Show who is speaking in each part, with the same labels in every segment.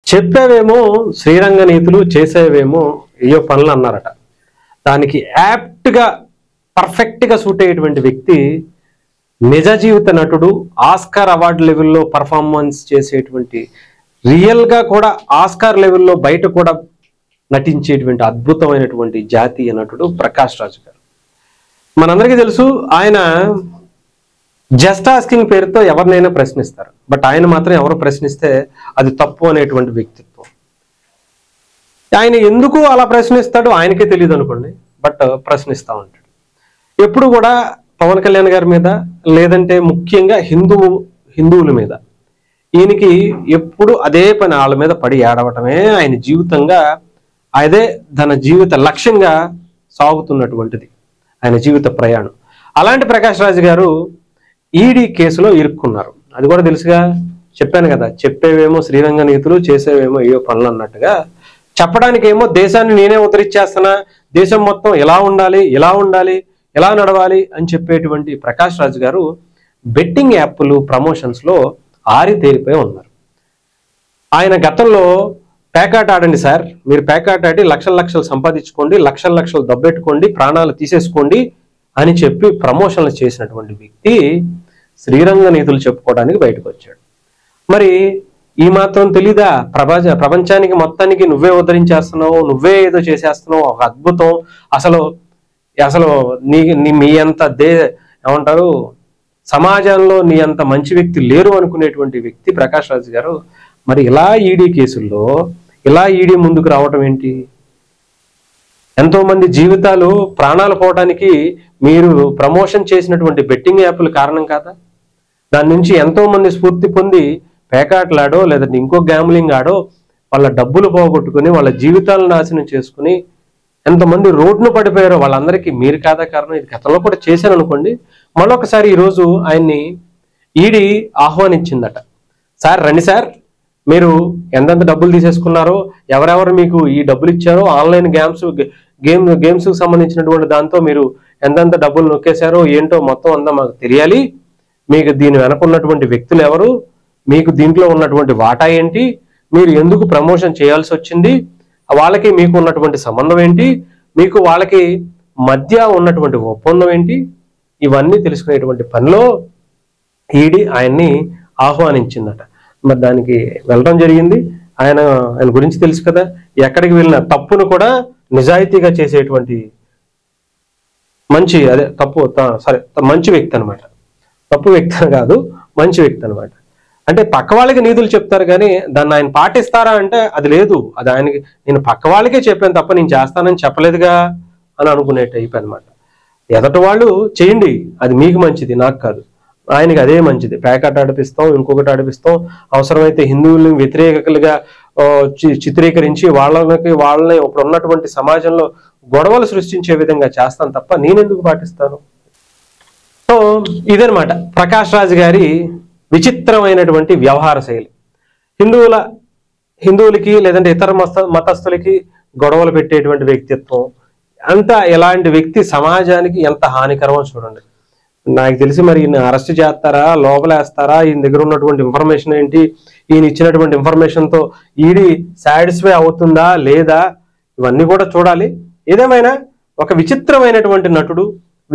Speaker 1: చెప్పేవేమో శ్రీరంగ నీతులు, చేసేవేమో ఏయో పనులు అన్నారట. దానికి యాప్ట్గా పర్ఫెక్ట్గా సూట్ అయ్యేటువంటి వ్యక్తి నిజ జీవిత నటుడు, ఆస్కార్ అవార్డు లెవెల్లో పర్ఫార్మెన్స్ చేసేటువంటి, రియల్గా కూడా ఆస్కార్ లెవెల్లో బయట కూడా నటించేటువంటి అద్భుతమైనటువంటి జాతీయ నటుడు ప్రకాష్ రాజ్ గారు. మనందరికీ తెలుసు, ఆయన జస్ట్ ఆస్కింగ్ పేరుతో ఎవరినైనా ప్రశ్నిస్తారు. బట్ ఆయన మాత్రం ఎవరు ప్రశ్నిస్తే అది తప్పు అనేటువంటి వ్యక్తిత్వం. ఆయన ఎందుకు అలా ప్రశ్నిస్తాడో ఆయనకే తెలియదు అనుకోండి, బట్ ప్రశ్నిస్తూ ఉంటాడు. ఎప్పుడు కూడా పవన్ కళ్యాణ్ గారి మీద, లేదంటే ముఖ్యంగా హిందువుల మీద ఈయనకి ఎప్పుడు అదే పని, వాళ్ళ మీద పడి ఏడవటమే ఆయన జీవితంగా, అదే తన జీవిత లక్ష్యంగా సాగుతున్నటువంటిది ఆయన జీవిత ప్రయాణం. అలాంటి ప్రకాష్ రాజ్ గారు ఈడీ కేసులో ఇరుక్కున్నారు. అది కూడా తెలుసుగా, చెప్పాను కదా, చెప్పేవేమో శ్రీరంగ నీతులు, చేసేవేమో ఏయో పనులు అన్నట్టుగా. చెప్పడానికేమో దేశాన్ని నేనే ఉద్ధరించేస్తున్నా, దేశం మొత్తం ఎలా ఉండాలి, ఎలా ఉండాలి, ఎలా నడవాలి అని చెప్పేటువంటి ప్రకాష్ రాజ్ గారు బెట్టింగ్ యాప్లు ప్రమోషన్స్లో ఆరితేరిపోయి ఉన్నారు. ఆయన గతంలో పేకాట ఆడండి సార్, మీరు పేకాట ఆడి లక్షల లక్షలు సంపాదించుకోండి, లక్షల లక్షలు దబ్బెట్టుకోండి, ప్రాణాలు తీసేసుకోండి అని చెప్పి ప్రమోషన్లు చేసినటువంటి వ్యక్తి శ్రీరంగ నీతులు చెప్పుకోవడానికి బయటకు వచ్చాడు. మరి ఈ మాత్రం తెలీదా? ప్రపంచానికి మొత్తానికి నువ్వే ఉద్ధరించేస్తున్నావు, నువ్వే ఏదో చేసేస్తున్నావు, ఒక అద్భుతం, అసలు మీ అంత ఏమంటారు, సమాజంలో నీ అంత మంచి వ్యక్తి లేరు అనుకునేటువంటి వ్యక్తి ప్రకాష్ రాజ్ గారు మరి ఇలా ఈడీ కేసుల్లో, ఇలా ఈడీ ముందుకు రావటం ఏంటి? ఎంతో మంది జీవితాలు, ప్రాణాలు పోవడానికి మీరు ప్రమోషన్ చేసినటువంటి బెట్టింగ్ యాప్లు కారణం కాదా? దాని నుంచి ఎంతో మంది స్ఫూర్తి పొంది పేకాట్లాడో లేదంటే ఇంకో గ్యాంబ్లింగ్ ఆడో వాళ్ళ డబ్బులు పోగొట్టుకుని వాళ్ళ జీవితాలను నాశనం చేసుకుని ఎంతమంది రోడ్ను పడిపోయారో వాళ్ళందరికీ మీరు కాదా కారణం? ఇది గతంలో కూడా చేశాను అనుకోండి. మరొకసారి ఈరోజు ఆయన్ని ఈడీ ఆహ్వానించిందట. సార్ రండి సార్, మీరు ఎంతెంత డబ్బులు తీసేసుకున్నారో, ఎవరెవరు మీకు ఈ డబ్బులు ఇచ్చారో, ఆన్లైన్ గేమ్స్కి సంబంధించినటువంటి దాంతో మీరు ఎంతెంత డబ్బులు నొక్కేశారో ఏంటో మొత్తం అంతా మాకు తెలియాలి. మీకు దీని వెనకున్నటువంటి వ్యక్తులు ఎవరు, మీకు దీంట్లో ఉన్నటువంటి వాటా ఏంటి, మీరు ఎందుకు ప్రమోషన్ చేయాల్సి వచ్చింది, వాళ్ళకి మీకు ఉన్నటువంటి సంబంధం ఏంటి, మీకు వాళ్ళకి మధ్య ఉన్నటువంటి ఒప్పందం ఏంటి, ఇవన్నీ తెలుసుకునేటువంటి పనిలో ఈడీ ఆయన్ని ఆహ్వానించిందట. మరి దానికి వెళ్ళడం జరిగింది. ఆయన గురించి తెలుసు కదా, ఎక్కడికి వెళ్ళిన తప్పును కూడా నిజాయితీగా చేసేటువంటి మంచి, అదే తప్పు సరే మంచి వ్యక్తి అనమాట. తప్పు వ్యక్తి కాదు, మంచి వ్యక్తి అనమాట. అంటే పక్క వాళ్ళకి నీతులు చెప్తారు కానీ దాన్ని ఆయన పాటిస్తారా అంటే అది లేదు. అది ఆయనకి, నేను పక్క వాళ్ళకే చెప్పాను తప్ప నేను చేస్తానని చెప్పలేదుగా అని అనుకునే టైప్ అనమాట. ఎదటి వాళ్ళు చేయండి, అది మీకు మంచిది, నాకు కాదు. ఆయనకి అదే మంచిది. పేకాట ఆడిపిస్తాం, ఇంకొకటి ఆడిపిస్తాం, అవసరమైతే హిందువులను వ్యతిరేకలుగా చిత్రీకరించి వాళ్ళని ఇప్పుడు ఉన్నటువంటి సమాజంలో గొడవలు సృష్టించే విధంగా చేస్తాను తప్ప నేనెందుకు పాటిస్తాను? సో ఇదనమాట ప్రకాష్ రాజ్ గారి విచిత్రమైనటువంటి వ్యవహార శైలి. హిందువులకి లేదంటే ఇతర మతస్థులకి గొడవలు పెట్టేటువంటి వ్యక్తిత్వం అంతా. ఎలాంటి వ్యక్తి సమాజానికి ఎంత హానికరమో చూడండి. నాకు తెలిసి మరి ఈయన అరెస్ట్ చేస్తారా, లోపలేస్తారా, ఈయన దగ్గర ఉన్నటువంటి ఇన్ఫర్మేషన్ ఏంటి, ఈయన ఇచ్చినటువంటి ఇన్ఫర్మేషన్తో ఈడీ సాటిస్ఫై అవుతుందా లేదా, ఇవన్నీ కూడా చూడాలి. ఏదేమైనా ఒక విచిత్రమైనటువంటి నటుడు,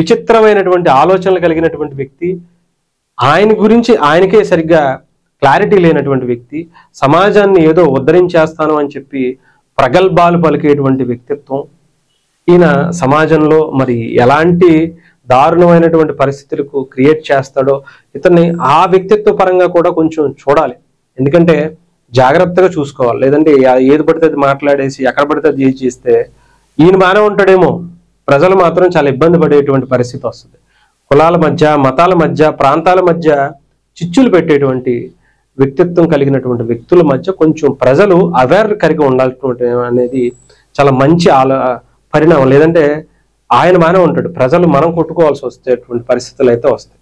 Speaker 1: విచిత్రమైనటువంటి ఆలోచనలు కలిగినటువంటి వ్యక్తి, ఆయన గురించి ఆయనకే సరిగ్గా క్లారిటీ లేనటువంటి వ్యక్తి, సమాజాన్ని ఏదో ఉద్ధరించేస్తాను అని చెప్పి ప్రగల్భాలు పలికేటువంటి వ్యక్తిత్వం. ఈయన సమాజంలో మరి ఎలాంటి దారుణమైనటువంటి పరిస్థితులకు క్రియేట్ చేస్తాడో ఇతన్ని ఆ వ్యక్తిత్వ పరంగా కూడా కొంచెం చూడాలి. ఎందుకంటే జాగ్రత్తగా చూసుకోవాలి. లేదంటే ఏది పడితే అది మాట్లాడేసి ఎక్కడ పడితే అది చేస్తే ఈయన బాగానే ఉంటాడేమో, ప్రజలు మాత్రం చాలా ఇబ్బంది పడేటువంటి పరిస్థితి వస్తుంది. కులాల మధ్య, మతాల మధ్య, ప్రాంతాల మధ్య చిచ్చులు పెట్టేటువంటి వ్యక్తిత్వం కలిగినటువంటి వ్యక్తుల మధ్య కొంచెం ప్రజలు అవేర్ కలిగి ఉండాల్సినటువంటి అనేది చాలా మంచి పరిణామం. లేదంటే ఆయన బాగానే ఉంటాడు, ప్రజలు మనం కొట్టుకోవాల్సి వచ్చేటువంటి పరిస్థితులు అయితే వస్తాయి.